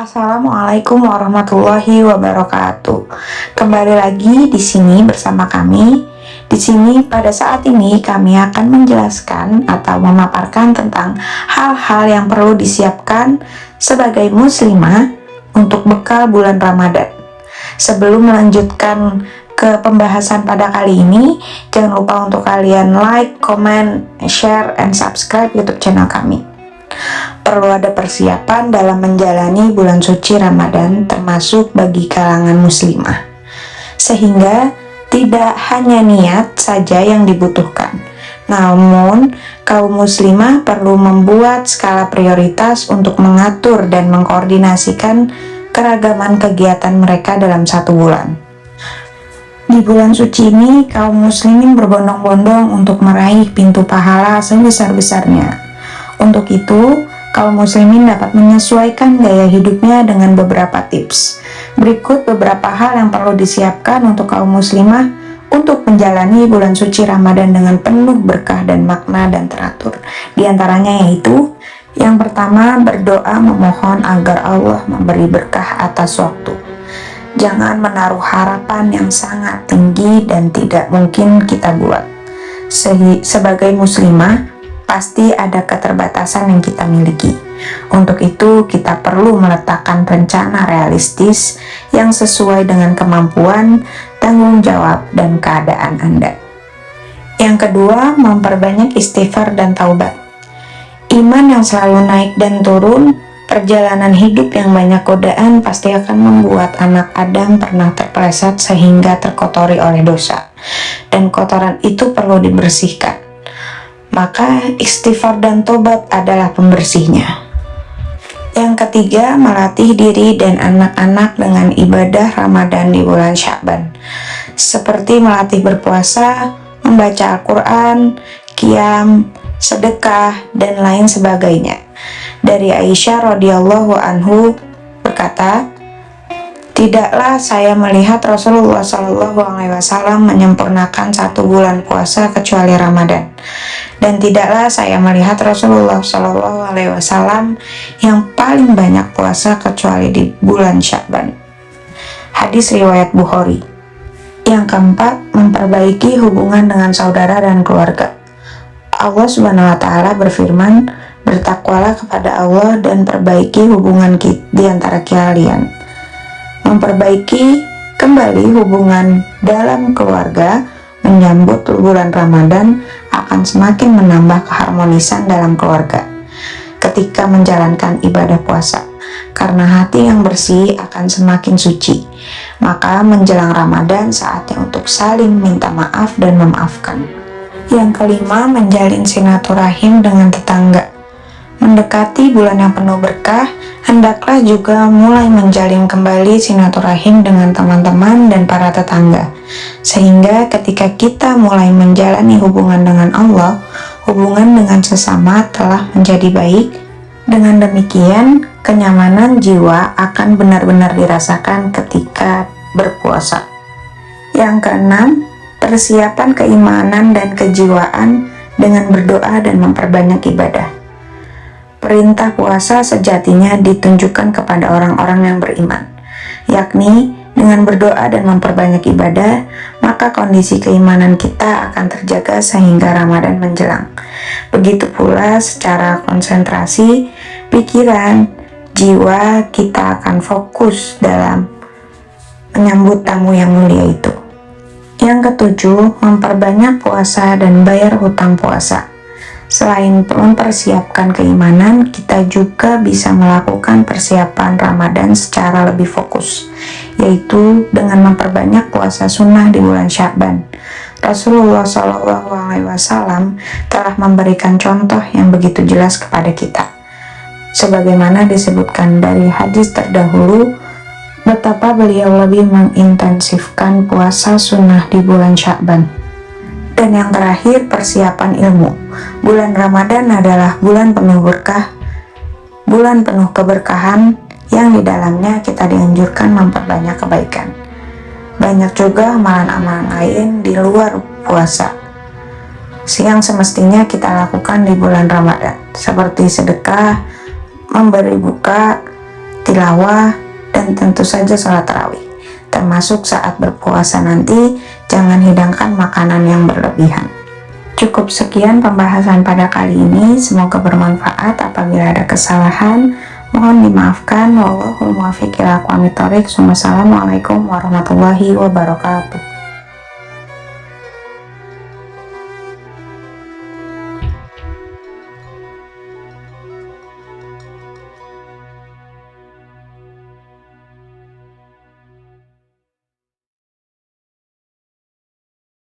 Assalamualaikum warahmatullahi wabarakatuh. Kembali lagi di sini bersama kami. Di sini pada saat ini kami akan menjelaskan atau memaparkan tentang hal-hal yang perlu disiapkan sebagai muslimah untuk bekal bulan Ramadan. Sebelum melanjutkan ke pembahasan pada kali ini, jangan lupa untuk kalian like, comment, share, and subscribe YouTube channel kami. Perlu ada persiapan dalam menjalani bulan suci Ramadan, termasuk bagi kalangan muslimah, sehingga tidak hanya niat saja yang dibutuhkan, namun kaum muslimah perlu membuat skala prioritas untuk mengatur dan mengkoordinasikan keragaman kegiatan mereka dalam satu bulan. Di bulan suci ini, kaum muslimin berbondong-bondong untuk meraih pintu pahala sebesar-besarnya. Untuk itu, kaum muslimin dapat menyesuaikan gaya hidupnya dengan beberapa tips. Berikut beberapa hal yang perlu disiapkan untuk kaum muslimah untuk menjalani bulan suci Ramadan dengan penuh berkah dan makna dan teratur. Di antaranya yaitu, yang pertama, berdoa memohon agar Allah memberi berkah atas waktu. Jangan menaruh harapan yang sangat tinggi dan tidak mungkin kita buat. Sebagai muslimah, pasti ada keterbatasan yang kita miliki. Untuk itu, kita perlu meletakkan rencana realistis yang sesuai dengan kemampuan, tanggung jawab, dan keadaan Anda. Yang kedua, memperbanyak istighfar dan taubat. Iman yang selalu naik dan turun, perjalanan hidup yang banyak godaan pasti akan membuat anak Adam pernah terpeleset sehingga terkotori oleh dosa. Dan kotoran itu perlu dibersihkan. Maka istighfar dan tobat adalah pembersihnya. Yang ketiga, melatih diri dan anak-anak dengan ibadah Ramadan di bulan Sya'ban, seperti melatih berpuasa, membaca Al-Quran, qiyam, sedekah, dan lain sebagainya. Dari Aisyah radhiyallahu anhu berkata, "Tidaklah saya melihat Rasulullah SAW menyempurnakan satu bulan puasa kecuali Ramadan. Dan tidaklah saya melihat Rasulullah SAW yang paling banyak puasa kecuali di bulan Sya'ban." Hadis riwayat Bukhari. Yang keempat, memperbaiki hubungan dengan saudara dan keluarga. Allah Subhanahu wa Ta'ala berfirman, "Bertakwalah kepada Allah dan perbaiki hubungan di antara kalian." Memperbaiki kembali hubungan dalam keluarga menyambut bulan Ramadan akan semakin menambah keharmonisan dalam keluarga ketika menjalankan ibadah puasa, karena hati yang bersih akan semakin suci. Maka menjelang Ramadan saatnya untuk saling minta maaf dan memaafkan. Yang kelima, menjalin silaturahim dengan tetangga. Mendekati bulan yang penuh berkah, hendaklah juga mulai menjalin kembali silaturahim dengan teman-teman dan para tetangga. Sehingga ketika kita mulai menjalani hubungan dengan Allah, hubungan dengan sesama telah menjadi baik. Dengan demikian, kenyamanan jiwa akan benar-benar dirasakan ketika berpuasa. Yang keenam, persiapan keimanan dan kejiwaan dengan berdoa dan memperbanyak ibadah. Perintah puasa sejatinya ditunjukkan kepada orang-orang yang beriman, yakni dengan berdoa dan memperbanyak ibadah, maka kondisi keimanan kita akan terjaga sehingga Ramadan menjelang. Begitu pula secara konsentrasi, pikiran, jiwa kita akan fokus dalam menyambut tamu yang mulia itu. Yang ketujuh, memperbanyak puasa dan bayar hutang puasa. Selain mempersiapkan keimanan, kita juga bisa melakukan persiapan Ramadan secara lebih fokus, yaitu dengan memperbanyak puasa sunnah di bulan Sya'ban. Rasulullah SAW telah memberikan contoh yang begitu jelas kepada kita. Sebagaimana disebutkan dari hadis terdahulu, betapa beliau lebih mengintensifkan puasa sunnah di bulan Sya'ban. Dan yang terakhir, persiapan ilmu. Bulan Ramadan adalah bulan penuh berkah, bulan penuh keberkahan yang di dalamnya kita dianjurkan memperbanyak kebaikan. Banyak juga amalan-amalan lain di luar puasa yang semestinya kita lakukan di bulan Ramadan, seperti sedekah, memberi buka, tilawah, dan tentu saja sholat tarawih. Termasuk saat berpuasa nanti, jangan hidangkan makanan yang berlebihan. Cukup sekian pembahasan pada kali ini, semoga bermanfaat. Apabila ada kesalahan, mohon dimaafkan. Wallahul muwaffiq ila aqwamit thoriq. Wassalamualaikum warahmatullahi wabarakatuh.